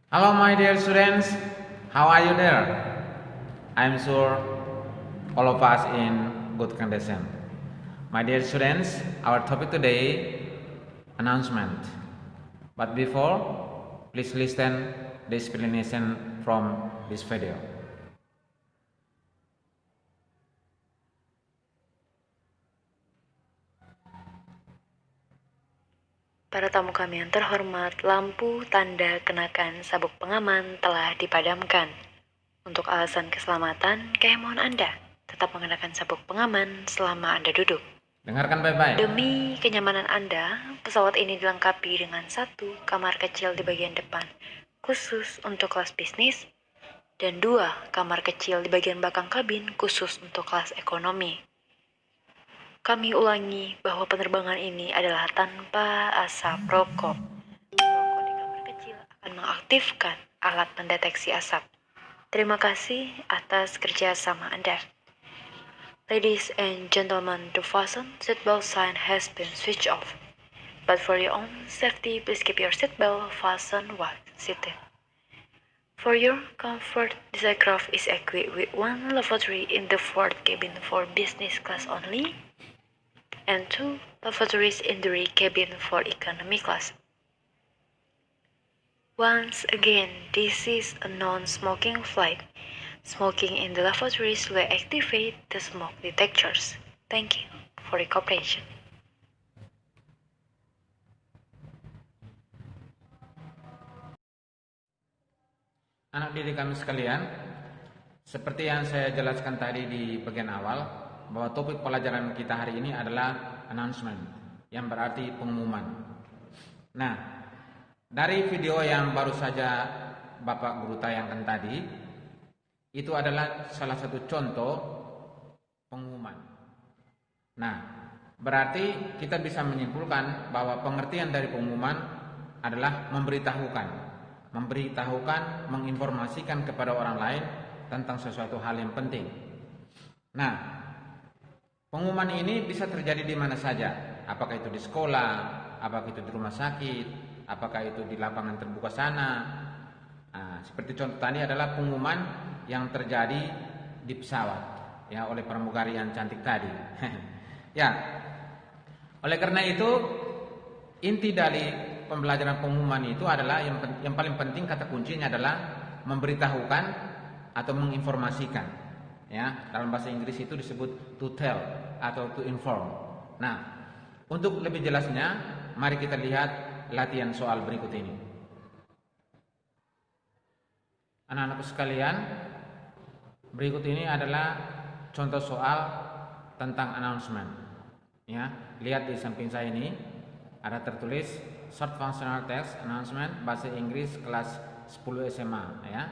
Hello, my dear students. How are you there? I'm sure all of us in good condition. My dear students, our topic today announcement. But before, please listen the explanation from this video. Para tamu kami yang terhormat, lampu tanda kenakan sabuk pengaman telah dipadamkan. Untuk alasan keselamatan, kami mohon Anda tetap mengenakan sabuk pengaman selama Anda duduk. Dengarkan baik-baik. Demi kenyamanan Anda, pesawat ini dilengkapi dengan satu kamar kecil di bagian depan, khusus untuk kelas bisnis, dan dua kamar kecil di bagian belakang kabin, khusus untuk kelas ekonomi. Kami ulangi bahwa penerbangan ini adalah tanpa asap rokok. Rokok di kamar kecil akan mengaktifkan alat pendeteksi asap. Terima kasih atas kerjasama Anda. Ladies and gentlemen, the fasten seatbelt sign has been switched off. But for your own safety, please keep your seatbelt fastened while seated. For your comfort, this aircraft is equipped with one lavatory in the fourth cabin for business class only, and two lavatories in the rear cabin for economy class. Once again, this is a non-smoking flight. Smoking in the lavatories will activate the smoke detectors. Thank you for your cooperation. Anak didik kami sekalian, seperti yang saya jelaskan tadi di bagian awal, bahwa topik pelajaran kita hari ini adalah announcement, yang berarti pengumuman. Nah, dari video yang baru saja Bapak Guru tayangkan tadi, itu adalah salah satu contoh pengumuman. Nah, berarti kita bisa menyimpulkan bahwa pengertian dari pengumuman adalah memberitahukan, menginformasikan kepada orang lain tentang sesuatu hal yang penting. Nah, pengumuman ini bisa terjadi di mana saja, apakah itu di sekolah, apakah itu di rumah sakit, apakah itu di lapangan terbuka sana. Nah, seperti contoh tadi adalah pengumuman yang terjadi di pesawat, ya, oleh pramugari yang cantik tadi. Ya, oleh karena itu inti dari pembelajaran pengumuman itu adalah yang paling penting, kata kuncinya adalah memberitahukan atau menginformasikan. Ya, dalam bahasa Inggris itu disebut to tell atau to inform. Nah, untuk lebih jelasnya, mari kita lihat latihan soal berikut ini. Anak-anakku sekalian, berikut ini adalah contoh soal tentang announcement. Ya, lihat di samping saya ini ada tertulis short functional text announcement bahasa Inggris kelas 10 SMA, ya.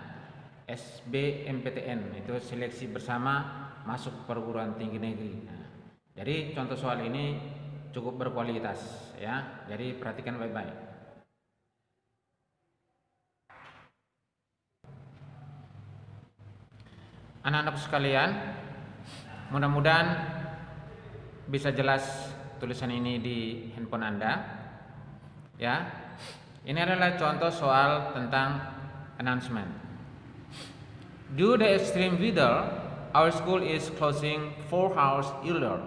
SBMPTN, itu seleksi bersama masuk perguruan tinggi negeri. Nah, jadi contoh soal ini cukup berkualitas, ya. Jadi perhatikan baik-baik. Anak-anak sekalian, mudah-mudahan bisa jelas tulisan ini di handphone Anda. Ya. Ini adalah contoh soal tentang announcement. Due to extreme weather, our school is closing 4 hours earlier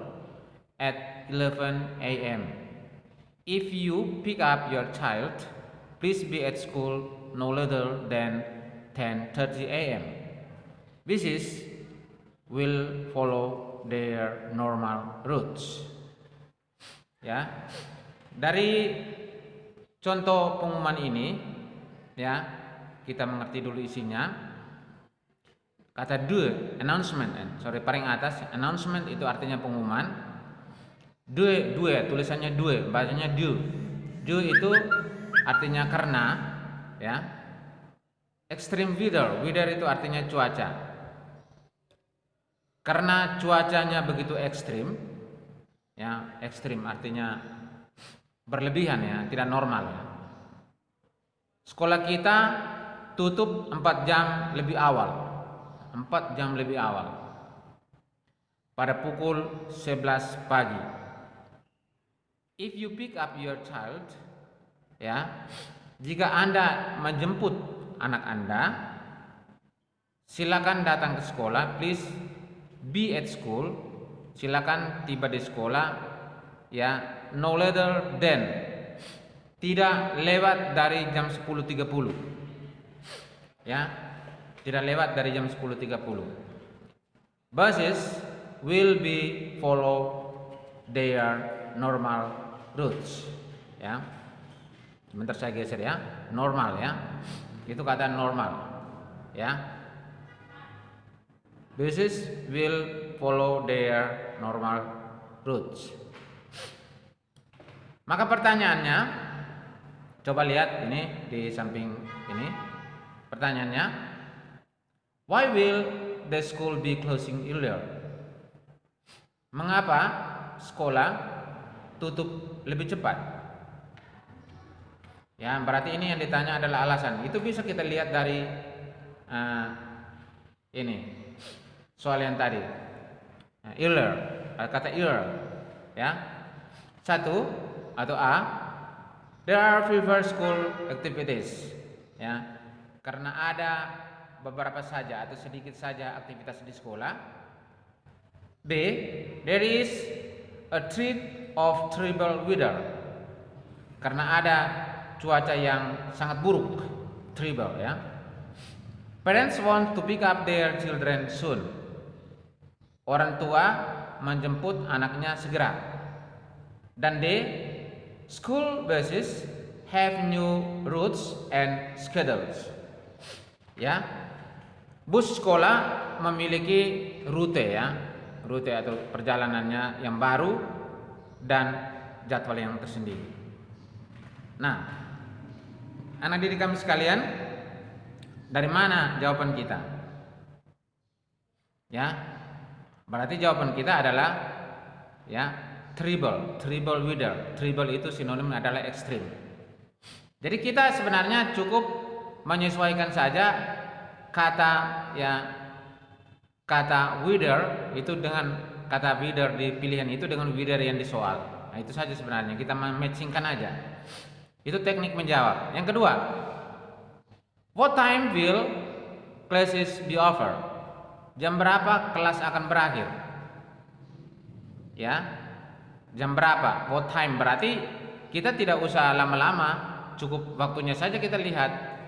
at 11 a.m. If you pick up your child, please be at school no later than 10:30 a.m. Buses will follow their normal routes. Ya. Dari contoh pengumuman ini, ya, kita mengerti dulu isinya. Kata due, announcement, paling atas, announcement itu artinya pengumuman. Due, tulisannya due, bacanya due. Due itu artinya karena, ya. Extreme weather, itu artinya cuaca. Karena cuacanya begitu ekstrim, ya, ekstrim artinya berlebihan, ya, tidak normal, ya. Sekolah kita tutup 4 jam lebih awal. 4 jam lebih awal. Pada pukul 11 pagi. If you pick up your child, ya, jika Anda menjemput anak Anda, silakan datang ke sekolah, please be at school. Silakan tiba di sekolah, ya, no later than, tidak lewat dari jam 10.30. Ya, tidak lewat dari jam 10.30. Buses will be follow their normal routes. Ya, sebentar saya geser ya, normal ya, itu kata normal. Ya, buses will follow their normal routes. Maka pertanyaannya, coba lihat ini di samping ini. Pertanyaannya, why will the school be closing earlier? Mengapa sekolah tutup lebih cepat? Ya, berarti ini yang ditanya adalah alasan. Itu bisa kita lihat dari ini soal yang tadi. Earlier, kata earlier, ya. 1 atau A, there are fewer school activities, ya. Karena ada beberapa saja atau sedikit saja aktivitas di sekolah. B, there is a threat of terrible weather. Karena ada cuaca yang sangat buruk, terrible, ya. Parents want to pick up their children soon. Orang tua menjemput anaknya segera. Dan D, school buses have new routes and schedules. Ya, bus sekolah memiliki rute, ya, rute atau perjalanannya yang baru dan jadwal yang tersendiri. Nah, anak didik kami sekalian, dari mana jawaban kita? Ya, berarti jawaban kita adalah, ya, terrible weather. Terrible itu sinonim adalah ekstrim. Jadi kita sebenarnya cukup menyesuaikan saja kata, ya, kata weather itu dengan kata weather di pilihan itu dengan weather yang di soal. Nah, itu saja sebenarnya, kita matchingkan aja. Itu teknik menjawab. Yang kedua, what time will classes be over? Jam berapa kelas akan berakhir? Ya, jam berapa? What time? Berarti kita tidak usah lama-lama, cukup waktunya saja kita lihat.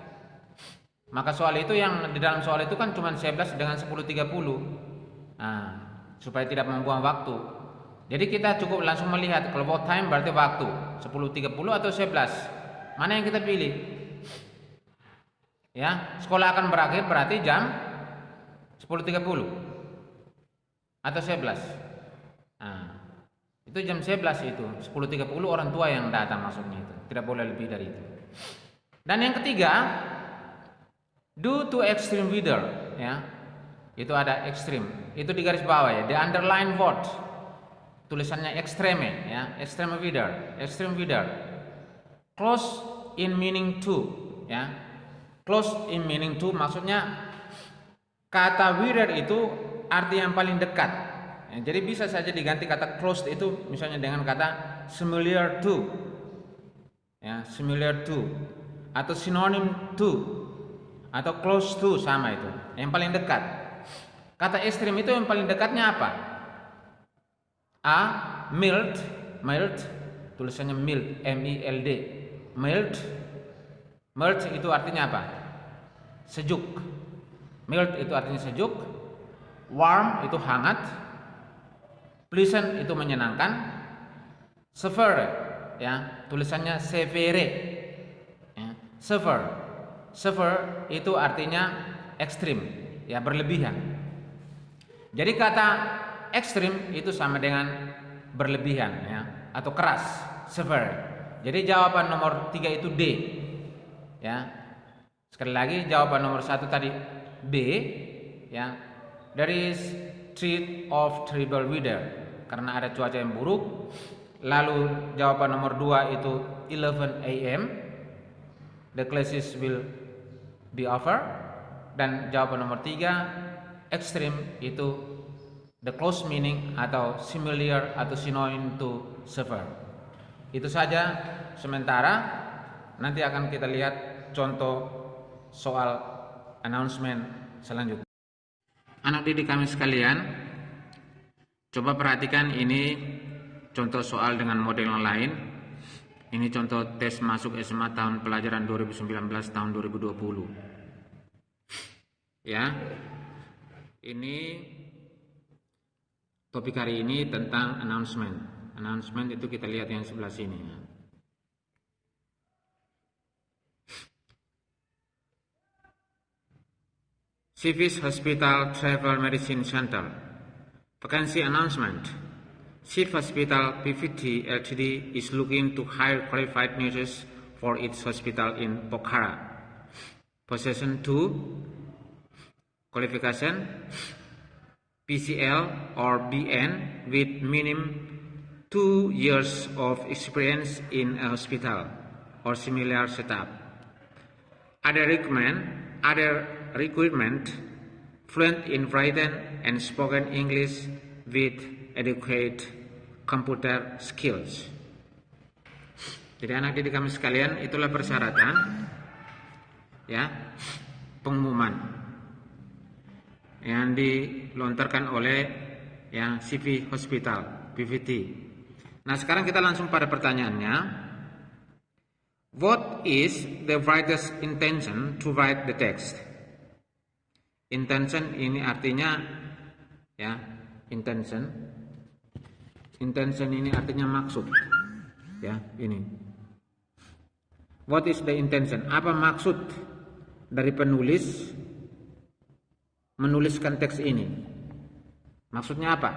Maka soal itu, yang di dalam soal itu kan cuma 11 dengan 10.30. Nah, supaya tidak membuang waktu. Jadi kita cukup langsung melihat, kalau what time berarti waktu 10.30 atau 11. Mana yang kita pilih? Ya, sekolah akan berakhir berarti jam 10.30 atau 11. Nah, itu jam 11 itu, 10.30 orang tua yang datang maksudnya itu. Tidak boleh lebih dari itu. Dan yang ketiga, due to extreme weather, ya. Itu ada ekstrim. Itu di garis bawah, ya, the underline word. Tulisannya extreme, ya, extreme weather, extreme weather. Close in meaning to, ya. Close in meaning to maksudnya kata weather itu arti yang paling dekat. Ya, jadi bisa saja diganti kata close itu misalnya dengan kata similar to, ya, similar to, atau synonym to, atau close to, sama itu. Yang paling dekat. Kata ekstrim itu yang paling dekatnya apa? A, mild, mild, tulisannya mild, M-I-L-D, mild. Mild itu artinya apa? Sejuk. Mild itu artinya sejuk. Warm itu hangat. Pleasant itu menyenangkan. Severe, ya, tulisannya severe, ya, severe. Severe itu artinya ekstrim, ya, berlebihan. Jadi kata ekstrim itu sama dengan berlebihan, ya, atau keras, severe. Jadi jawaban nomor 3 itu D, ya. Sekali lagi jawaban nomor 1 tadi B, ya. There is threat of terrible weather, karena ada cuaca yang buruk. Lalu jawaban nomor 2 itu 11 AM, the classes will be over. Dan jawaban nomor 3 ekstrim itu the close meaning atau similar atau synonym to severe. Itu saja sementara. Nanti akan kita lihat contoh soal announcement selanjutnya. Anak didik kami sekalian, coba perhatikan ini contoh soal dengan model yang lain. Ini contoh tes masuk SMA tahun pelajaran 2019 tahun 2020. Ya. Ini topik hari ini tentang announcement. Announcement itu kita lihat yang sebelah sini ya. Civis Hospital Travel Medicine Center. Vacancy announcement. Civ Hospital PVT Ltd is looking to hire qualified nurses for its hospital in Pokhara. Position 2. Qualification PCL or BN with minimum 2 years of experience in a hospital or similar setup. Other requirement fluent in written and spoken English with adequate computer skills. Jadi anak didik kami sekalian, itulah persyaratan ya pengumuman yang dilontarkan oleh ya CV Hospital PVT. Nah, sekarang kita langsung pada pertanyaannya. What is the writer's intention to write the text? Intention ini artinya ya, intention ini artinya maksud. Ya, ini. What is the intention? Apa maksud dari penulis menuliskan teks ini? Maksudnya apa?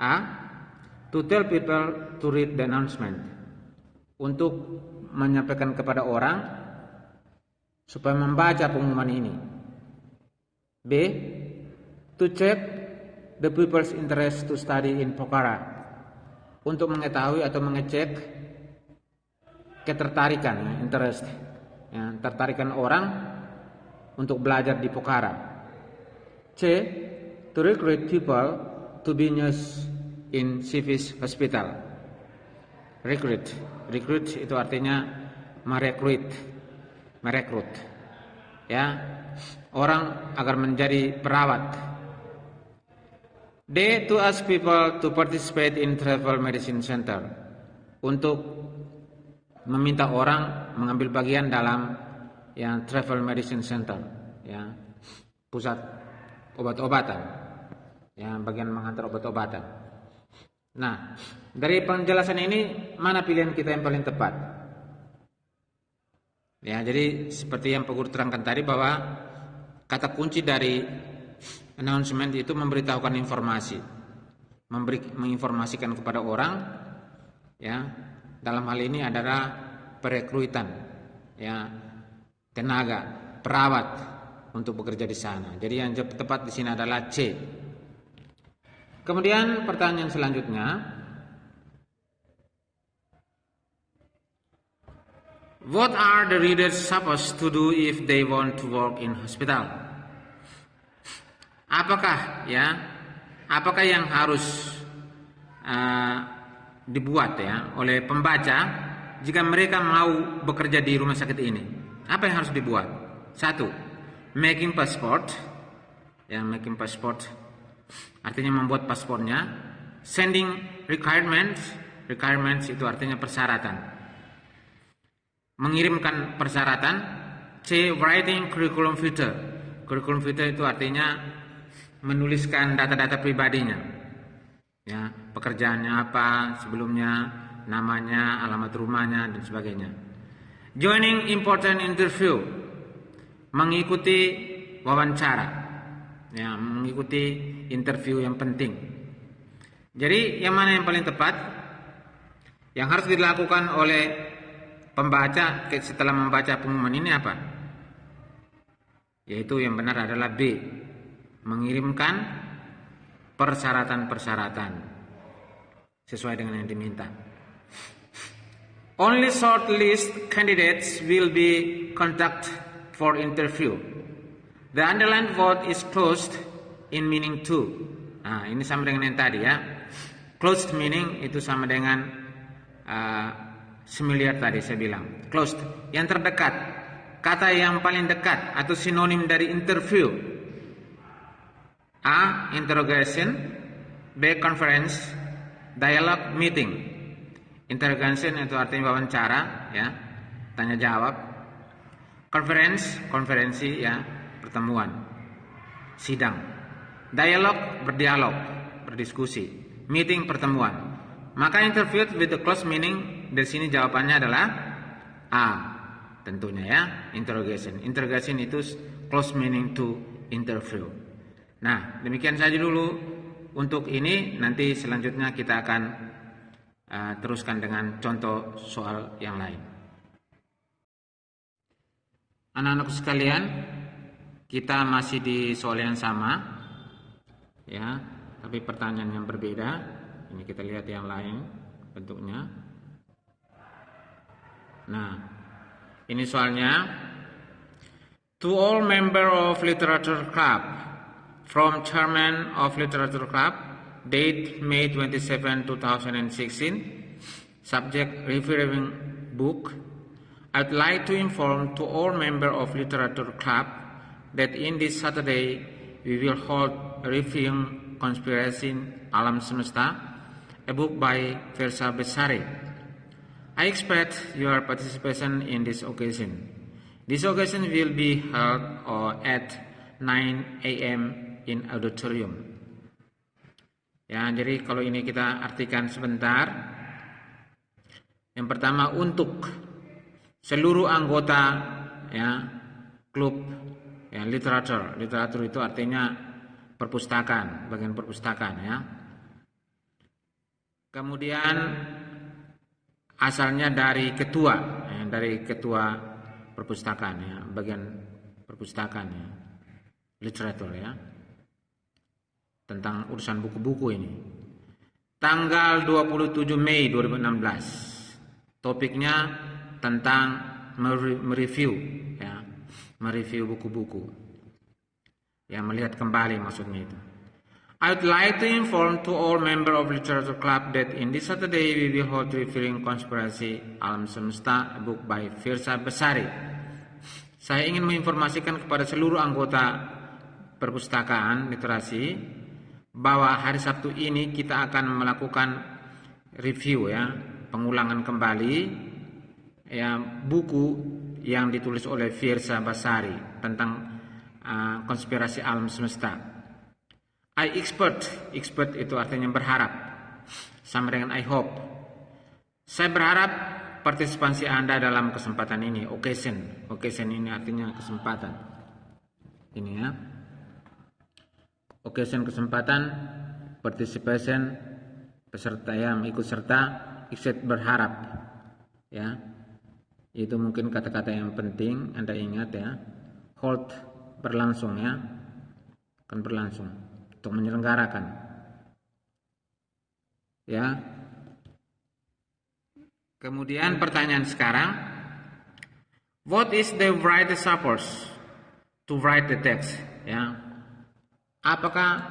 A. To tell people to read the announcement. Untuk menyampaikan kepada orang supaya membaca pengumuman ini. B. To check the people's interest to study in Pokhara. Untuk mengetahui atau mengecek ketertarikan, ya, interest, ya, tertarikan orang untuk belajar di Pokhara. C. To recruit people to be nurse in Civis Hospital. Recruit itu artinya merekrut, ya, orang agar menjadi perawat. D. To ask people to participate in travel medicine center. Untuk meminta orang mengambil bagian dalam yang travel medicine center, ya, pusat obat-obatan, ya, bagian mengantar obat-obatan. Nah, dari penjelasan ini mana pilihan kita yang paling tepat? Ya, jadi seperti yang Pak Guru terangkan tadi bahwa kata kunci dari announcement itu memberitahukan informasi, menginformasikan kepada orang, ya, dalam hal ini adalah perekrutan, ya, tenaga perawat untuk bekerja di sana. Jadi yang tepat di sini adalah C. Kemudian pertanyaan selanjutnya, what are the readers supposed to do if they want to work in hospital? Apakah yang harus dibuat ya oleh pembaca jika mereka mau bekerja di rumah sakit ini? Apa yang harus dibuat? 1. Making passport. Ya, making passport artinya membuat paspornya. Sending requirements. Requirements itu artinya persyaratan. Mengirimkan persyaratan. C. Writing curriculum vitae. Curriculum vitae itu artinya menuliskan data-data pribadinya. Ya, pekerjaannya apa, sebelumnya, namanya, alamat rumahnya dan sebagainya. Joining important interview. Mengikuti wawancara. Ya, mengikuti interview yang penting. Jadi yang mana yang paling tepat? Yang harus dilakukan oleh pembaca setelah membaca pengumuman ini apa? Yaitu yang benar adalah B. Mengirimkan persyaratan-persyaratan sesuai dengan yang diminta. Only short list candidates will be conducted for interview. The underlined word is closed in meaning to. Nah, ini sama dengan yang tadi ya. Closed meaning itu sama dengan similar tadi saya bilang. Closed, yang terdekat. kata yang paling dekat atau sinonim dari interview. A. Interrogation. B. Conference. Dialogue, meeting. Interrogation itu artinya wawancara, ya, tanya jawab. Conference, konferensi, ya, pertemuan, sidang. Dialogue, berdialog, berdiskusi. Meeting, pertemuan. Maka interview with the close meaning, dari sini jawabannya adalah A. Tentunya, ya, interrogation. Interrogation itu close meaning to interview. Nah, demikian saja dulu untuk ini. Nanti selanjutnya kita akan teruskan dengan contoh soal yang lain. Anak-anak sekalian, kita masih di soal yang sama, ya, tapi pertanyaan yang berbeda. Ini kita lihat yang lain bentuknya. Nah, ini soalnya. To all member of literature club, from chairman of literature club, date May 27, 2016, subject reviewing book. I'd like to inform to all member of literature club that in this Saturday we will hold reviewing Conspiracy Alam Semesta, a book by Versa Besari. I expect your participation in this occasion. This occasion will be held at 9 a.m. in auditorium. Ya, jadi kalau ini kita artikan sebentar. Yang pertama, untuk seluruh anggota, ya, klub, ya, literatur. Literatur itu artinya perpustakaan, bagian perpustakaan, ya. Kemudian asalnya dari ketua, ya, dari ketua perpustakaan, ya, bagian perpustakaan, ya, literatur, ya, tentang urusan buku-buku ini. Tanggal 27 Mei 2016. Topiknya tentang mereview, ya, mereview buku-buku, ya, melihat kembali maksudnya itu. I would like to inform to all member of literature club that in this Saturday we will hold reviewing Conspiracy Alam Semesta, a book by Versa Besari. Saya ingin menginformasikan kepada seluruh anggota perpustakaan literasi bahwa hari Sabtu ini kita akan melakukan review, ya, pengulangan kembali, ya, buku yang ditulis oleh Versa Besari tentang konspirasi alam semesta. I expect itu artinya berharap, sama dengan I hope. Saya berharap partisipasi Anda dalam kesempatan ini. Occasion ini artinya kesempatan. Ini, ya. Occasion, kesempatan, participation, peserta yang ikut serta, expect, berharap, ya. Itu mungkin kata-kata yang penting Anda ingat, ya. Hold, berlangsung, ya. Akan berlangsung untuk menyelenggarakan, ya. Kemudian pertanyaan sekarang, what is the right purpose to write the text, ya. Apakah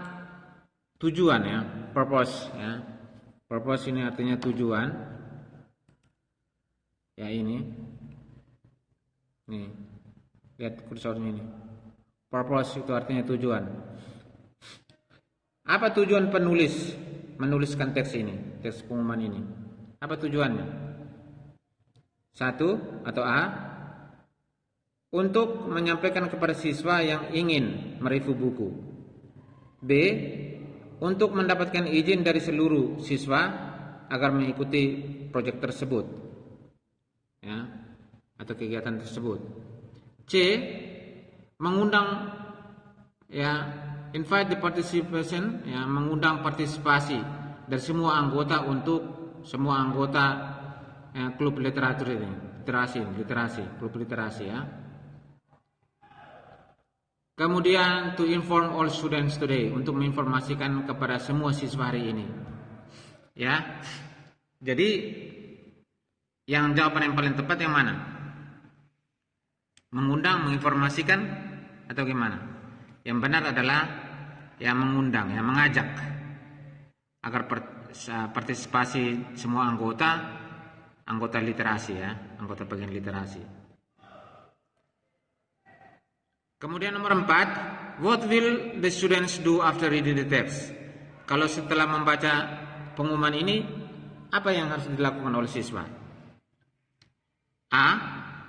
tujuan, ya, purpose, ya. Purpose ini artinya tujuan, ya, ini. Nih, lihat kursornya ini. Purpose itu artinya tujuan. Apa tujuan penulis menuliskan teks ini, teks pengumuman ini? Apa tujuannya? 1 atau A, untuk menyampaikan kepada siswa yang ingin mereview buku. B, untuk mendapatkan izin dari seluruh siswa agar mengikuti proyek tersebut, ya, atau kegiatan tersebut. C, mengundang, ya, invite the participation, ya, mengundang partisipasi dari semua anggota untuk semua anggota, ya, klub literatur ini, klub literasi, ya. Kemudian to inform all students today, untuk menginformasikan kepada semua siswa hari ini, ya. Jadi yang jawaban yang paling tepat yang mana? Mengundang, menginformasikan, atau gimana? Yang benar adalah yang mengundang, yang mengajak agar partisipasi semua anggota literasi, ya, anggota bagian literasi. Kemudian nomor 4, what will the students do after reading the text? Kalau setelah membaca pengumuman ini, apa yang harus dilakukan oleh siswa? A,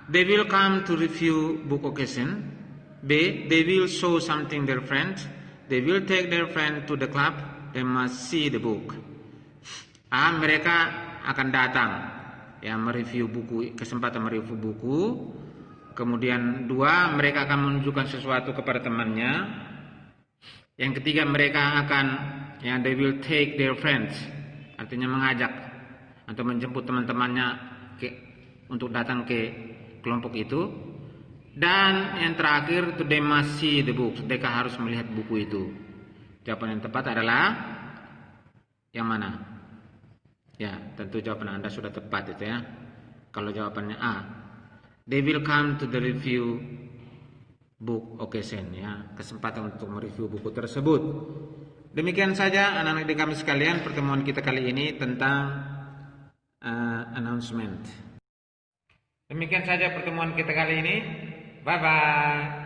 they will come to review book occasion. B, they will show something their friends. They will take their friend to the club. They must see the book. A, mereka akan datang ya mereview buku, kesempatan mereview buku. Kemudian 2, mereka akan menunjukkan sesuatu kepada temannya. Yang ketiga, mereka akan they will take their friends, artinya mengajak atau menjemput teman-temannya untuk datang ke kelompok itu. Dan yang terakhir, they must see the book, mereka harus melihat buku itu. Jawaban yang tepat adalah yang mana? Ya, tentu jawaban Anda sudah tepat itu ya. Kalau jawabannya A, they will come to the review book occasion, ya, kesempatan untuk mereview buku tersebut. Demikian saja anak-anak di kami sekalian pertemuan kita kali ini tentang announcement. Demikian saja pertemuan kita kali ini. Bye bye.